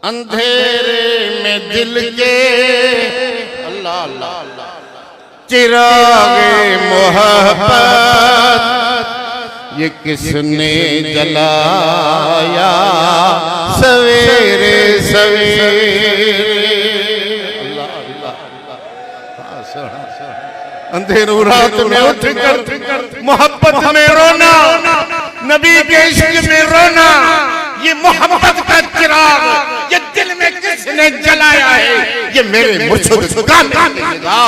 अंधेरे में दिल के अल्लाह अल्लाह चिरागे मोहब्बत ये किसने जलाया सवेरे सवेरे। अल्लाह अल्लाह अंधेरों रात में उठकर मोहब्बत में रोना, नबी के इश्क में रोना, ये मोहब्बत का चिराग ये दिल में किसने जलाया है, ये मेरे मुर्शिद का मिलेगा।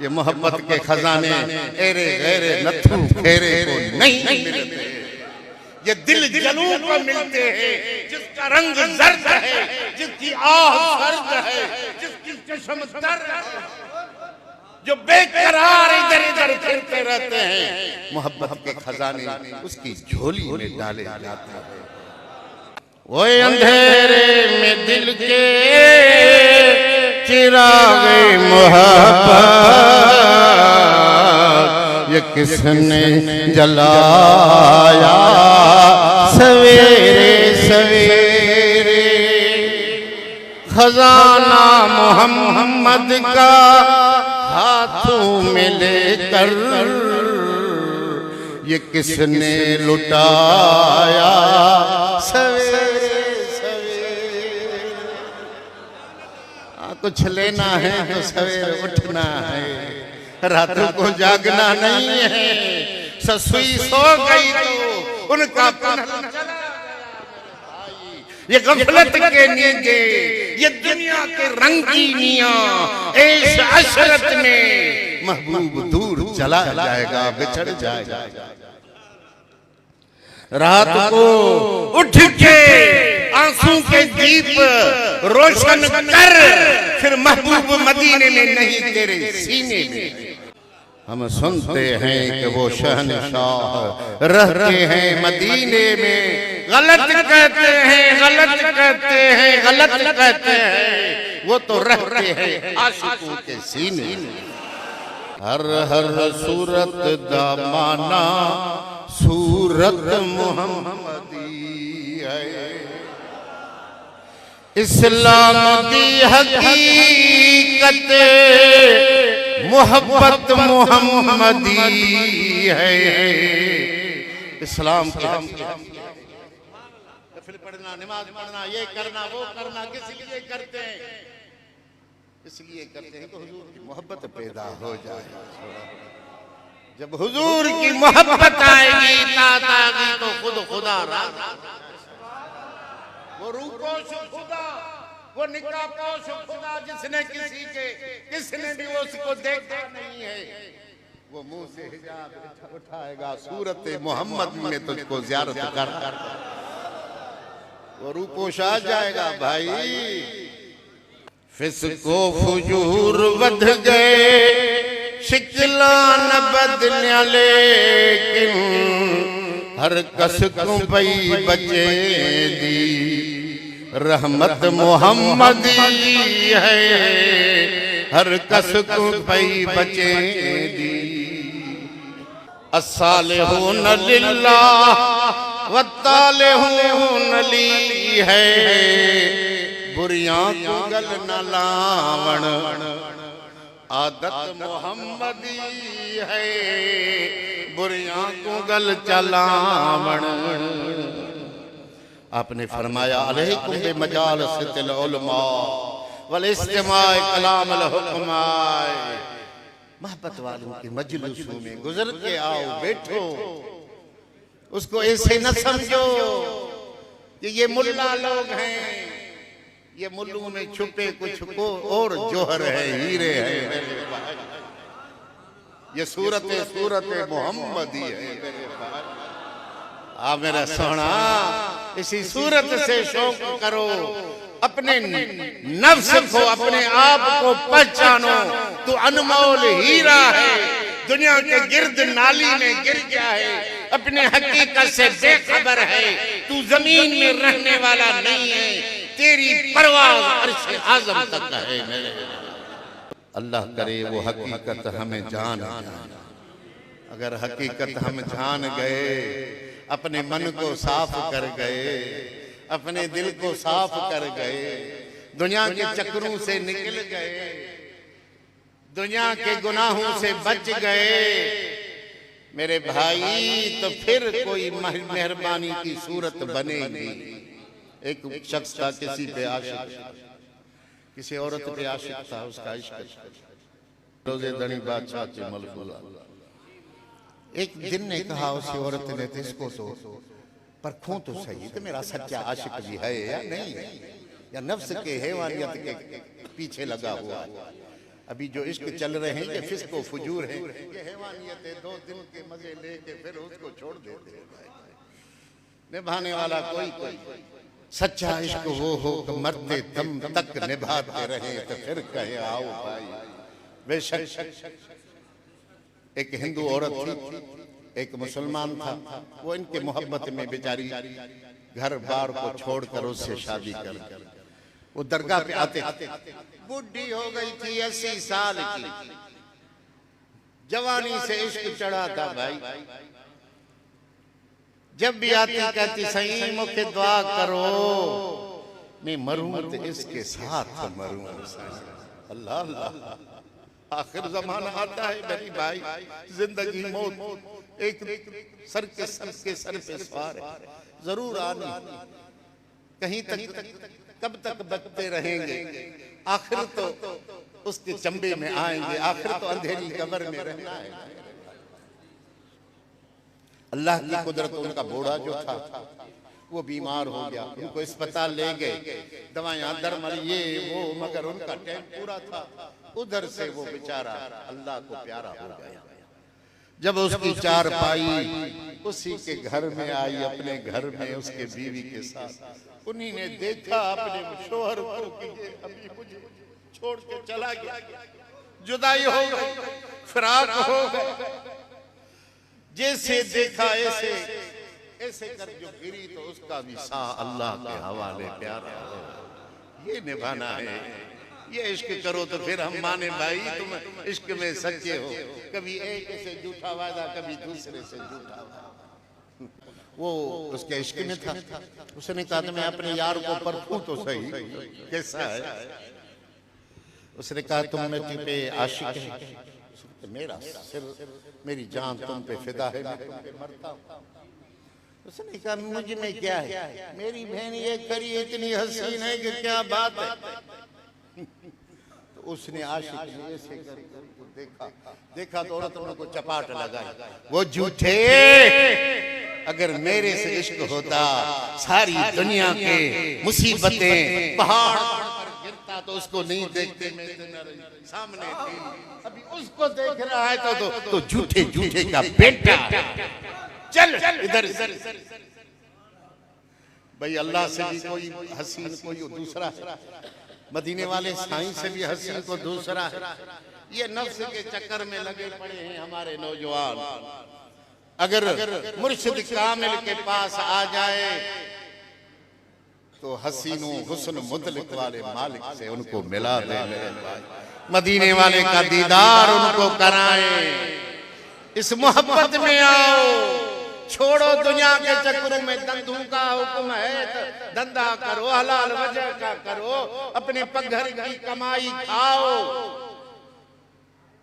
ये मोहब्बत के खजाने एरे गैरे नथु फेरे को नहीं मिलते, ये दिल जलू को मिलते हैं जिसका रंग जर्द है, जिसकी आह सर्द है, जिसकी चश्म दर्द है, जो बेकरार इधर इधर फिरते रहते हैं। मोहब्बत के खजाने उसकी झोली में डाले जाते हैं। वो अंधेरे में दिल के चिरागे मोहब्बत ये किसने जलाया सवेरे सवेरे। खजाना मोहम्मद का हाथों में लेकर ये किसने लुटाया सवेरे सवेरे। कुछ लेना है तो सवेरे उठना है, रातों को जागना नहीं है। ससुई सो गई तो उनका ये गफलत के नींदे, ये दुनिया के रंगीनियां ऐश अशरत में महबूब दूर चला जाएगा, बिछड़ जाएगा। रात को उठ के आंसू के दीप रोशन कर, फिर महबूब मदीने में नहीं तेरे सीने में। हम सुनते हैं कि वो शहंशाह रहते हैं मदीने में, गलत कहते हैं गलत कहते हैं गलत कहते हैं, वो तो रहते हैं आशिकों के सीने में। हर हर सूरत दामाना सूरत मोहम्मदी है, इस्लाम दी हकीकत मोहब्बत मोहम्मदी है। इस्लाम की नफिल पढ़ना, नमाज पढ़ना, ये करना वो करना किस लिए करते हैं? इसलिए करते हैं कि हुजूर की मोहब्बत पैदा हो जाए। जब हुजूर की मोहब्बत आएगी, तात आएगी तो खुद खुदा वो रूपोश खुदा, वो निकापोश खुदा जिसने किसने भी उसको देखा नहीं है, वो मुंह से हिजाब उठाएगा सूरत मोहम्मद में तुझको ज़ियारत कर वो रूपोश आ जाएगा। भाई फिस्को फुजूर बद गए, शिकला न बदल्या लेकिन हर कस को पई बचे दी रहमत मोहम्मदी है, हर कस को पई बचे दी। अस्सालिहून लिल्लाह वत्तालिहून ली है, बुरियां को गल न लावण आदत मोहम्मदी है, बुरियां को गल चलावण। आपने फरमाया अलैकुम बिमजालिसिल उलमा वल इस्तिमाअ कलामिल हुक्माए, मोहब्बत वालों की मजलिसों में गुजर के आओ, बैठो। उसको ऐसे न समझो कि ये मुल्ला लोग हैं, ये मुल्लों में छुपे कुछ को और जोहर है, हीरे हैं। ये सूरत मोहम्मदी है। आ मेरा सोना, इसी सूरत से शौक करो, अपने नफ्स को अपने आप को पहचानो। तू अनमोल हीरा है, दुनिया के गिर्द नाली में गिर गया है, अपने हकीकत से बेखबर है। तू जमीन में रहने वाला नहीं है, तेरी परवाज़ अर्श आज़म तक है। मेरे अल्लाह करे वो हकीकत हमें जान जाए। अगर हकीकत हम जान गए, अपने मन को साफ कर गए, अपने दिल को साफ कर गए, दुनिया के चक्रों से निकल गए, दुनिया के गुनाहों से बच गए मेरे भाई, तो फिर कोई मेहरबानी की सूरत बनेगी। एक शख्स था किसी पे आशिक, किसी औरत पे आशिक था, उसका इश्क रोजे धनी बादशाह के मलबूला। एक दिन ने कहा उसी औरत ने, तो इसको तो परखूं तो सही, तो मेरा सच्चा आशिक भी है या नहीं, या नफ्स के हैवानियत के पीछे लगा हुआ। अभी जो इश्क चल रहे हैं ये फिस्को फुजूर है, ये हैवानियत है, 2 दिन के मजे लेके फिर उसको छोड़ देते हैं। निभाने वाला कोई सच्चा इश्क वो हो कि मरते दम तक निभाते रहे, तो फिर कहे आओ भाई। बेशक एक हिंदू औरत थी, एक मुसलमान था, वो इनके मोहब्बत में बेचारी घर बार को छोड़कर उससे शादी कर, वो दरगाह पे आते थे। बुढ़ी हो गई थी 80 साल की, जवानी से इश्क चढ़ा था भाई। जब भी आती कहती सही मुझे दुआ करो, मैं मरूं तो इसके साथ मरूं। अल्लाह अल्लाह, आखिर जमाना आता है मेरी भाई, जिंदगी मौत एक सर के सर पे सवार है, जरूर आनी। कहीं तक कब तक बचते रहेंगे, आखिर तो उसके चंबे में आएंगे, आखिर तो अंधेरी कब्र में रहना है। अल्लाह की कुदरत, उनका बूढ़ा जो था वो बीमार हो गया, उनको अस्पताल ले गए, दवाइयां दरमल ये वो, मगर उनका टाइम पूरा था। उधर से वो बेचारा अल्लाह को प्यारा हो गया। जब उसकी चारपाई उसी के घर में आई, अपने घर में उसके बीवी के साथ, उन्हीं ने देखा अपने शोहर को कि ये अभी मुझे छोड़ के चला गया, जुदाई हो गई, फिराक हो गई। जैसे देखा ऐसे ऐसे कर जो गिरी, तो उसका भी सा अल्लाह के हवाले प्यारा हो। ये निभाना है, ये इश्क करो तो फिर हम माने भाई तुम इश्क में सच्चे हो। कभी एक से झूठा वादा, कभी दूसरे से झूठा वादा। वो उसके इश्क में था, उसने कहा कि मैं अपने यार को परखूं तो सही कैसा है। उसने कहा तुम में पे आशिक है, मेरा सिर मेरी जान तुम पे फिदा है, मैं तुम पे मरता हूं। उसने कहा मुझ में क्या है, मेरी बहन ये करी इतनी हसीन है कि क्या बात है। तो उसने आशिक ऐसे देखा तो औरत को चपाट लगाई, वो झूठे, अगर मेरे से इश्क होता सारी दुनिया के मुसीबतें पहाड़ पर गिरता तो उसको नहीं देखते, सामने थी, अभी उसको देख रहा है तो झूठे झूठे का बेटा। चल इधर भाई, अल्लाह से भी कोई हसीन कोई दूसरा है, मदीने वाले साईं से भी हसीन को दूसरा है। ये नफ्स के चक्कर में लगे पड़े हैं हमारे नौजवान। अगर मुर्शिद कामिल के पास आ जाए तो हसीनों हुस्न मुतलक वाले मालिक से उनको मिला दे, मदीने वाले का दीदार उनको कराए, इस मोहब्बत में आओ। छोड़ो दुनिया के चक्करों में, धंधों का हुक्म है तो धंधा करो, हलाल वजह का करो, अपने पगघर की कमाई खाओ,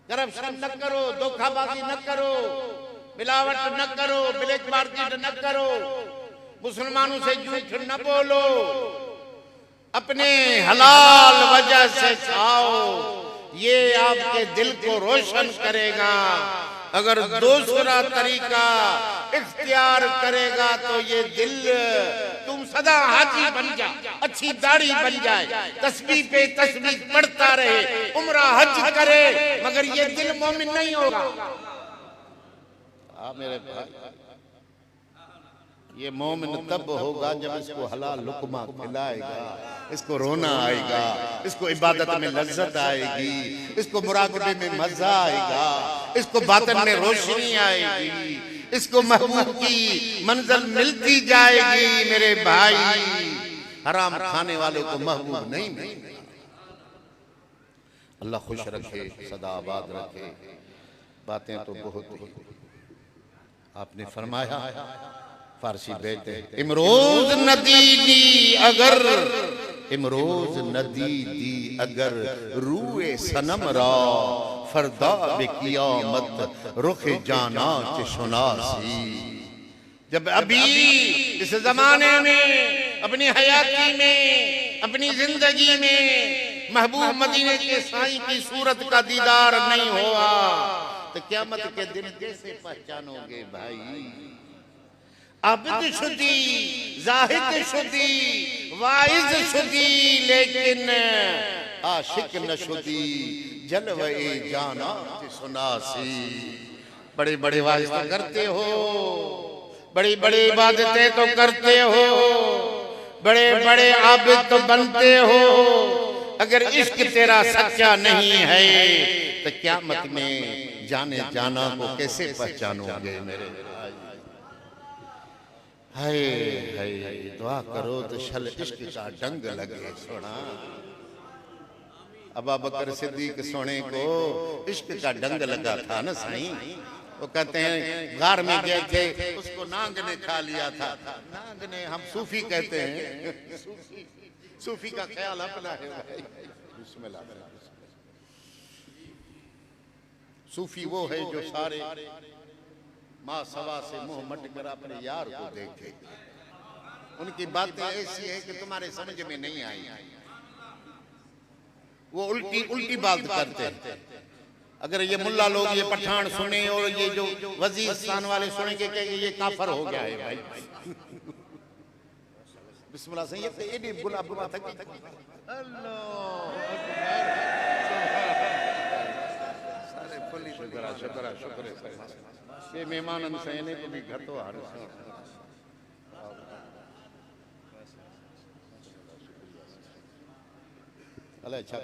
करप्शन न करो, धोखाबाजी न करो, मिलावट न करो, ब्लैक मार्केट न करो, मुसलमानों से झूठ न बोलो, अपने हलाल वजह से खाओ। ये आपके दिल को रोशन करेगा। अगर दूसरा तरीका इख्तियार करेगा तो ये दिल तुम सदा हाजी बन जा, अच्छी दाढ़ी बन जाए, तस्बीह पे तस्बीह पढ़ता रहे, उम्रा हज करे, मगर ये दिल मोमिन नहीं होगा। मेरे भाई, ये मोमिन तब होगा जब इसको हलाल लुकमा खिलाएगा, इसको रोना आएगा, इसको इबादत में लज्जत आएगी, इसको मुराकबे में मजा आएगा, इसको बातन में रोशनी आएगी, इसको महबूब की मंजिल मिलती जाएगी। मेरे भाई, हराम खाने वाले को महबूब नहीं मिलता। अल्लाह खुश रखे, सदा आबाद रखे। बातें तो बहुत ही आपने फरमाया फारसी बेटे इमरोज नदी दी अगर, इमरोज नदी दी अगर रूए सनम रा फरदा बेकियामत रुख जाना च सुनासी। जब अभी इस जमाने में अपनी हयाती में अपनी जिंदगी में महबूब मदीने के साईं की सूरत का दीदार नहीं हुआ तो क़यामत के दिन कैसे पहचानोगे भाई। अब्द शुदी, जाहिद शुदी, वाइज शुदी, लेकिन आशिक न शुदी, जलवे जाना सुनासी। बड़े बड़े वाइज तो करते हो, बड़ी बड़ी इबादतें तो करते हो, बड़े बड़े आबिद तो बनते हो, अगर इश्क तेरा सच्चा नहीं है तो क़यामत में जाने जाना को कैसे पहचानोगे मेरे भाई। हाय हाय दुआ करो तो शल इश्क का डंग लगे सोना। अबू बकर सिद्दीक सोने को इश्क का डंग लगा था ना साईं। वो कहते हैं गार में गए थे, उसको नांग ने खा लिया था। नांग ने हम सूफी कहते हैं, सूफी का ख्याल अपना है भाई। बिस्मिल्लाह। सूफी वो है जो सारे माँ सवा से मुंह मट कर अपने यार को देखे। उनकी बातें ऐसी है कि तुम्हारे समझ में नहीं आई। वो उल्टी उल्टी बात करते हैं। अगर ये मुल्ला लोग ये पठान सुने और ये जो वजीरिस्तान वाले सुनेंगे कि ये काफर हो गया है भाई। बिस्मिल्लाह से ये एडी गुलाब गुलाब थकी अल्लाह सारे फुली शुक्र शुक्र शुक्र ये मेहमान से ने को भी घर तो हार अल्लाह अच्छा